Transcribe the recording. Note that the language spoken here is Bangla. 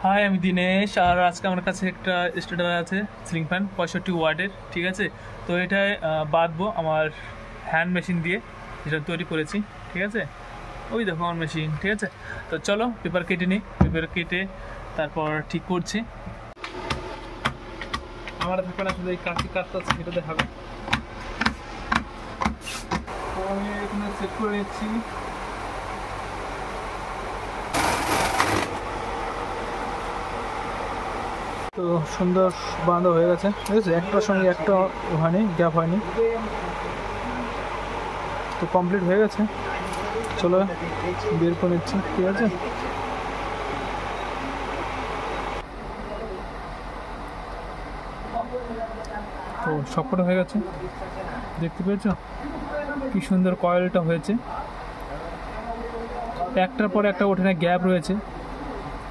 হাই, আমি দিনেশ। আর আজকে আমার কাছে একটা স্টার্টার আছে, সিলিং ফ্যান 65 ওয়াটের। ঠিক আছে, তো এটায় বাঁধবো আমার হ্যান্ড মেশিন দিয়ে, যেটা তৈরি করেছি। ঠিক আছে, ওই দেখো আমার মেশিন। ঠিক আছে, তো চলো পেপার কেটে নিই। পেপার কেটে তারপর ঠিক করছি। আমার থাকবে না, শুধু এই কাঁচি কাটতে আছে, সেটা দেখাবে। তো আমি এখানে সেট করে নিচ্ছি। তো সুন্দর বাঁধা হয়ে গেছে। ঠিক আছে, একটার সঙ্গে একটা হয়নি, গ্যাপ হয়নি, তো কমপ্লিট হয়ে গেছে। চলো বের করে নিচ্ছি। ঠিক আছে, তো সবকটা হয়ে গেছে। দেখতে পেয়েছো কি সুন্দর কয়েলটা হয়েছে, একটার পর একটা ওঠে না, গ্যাপ রয়েছে।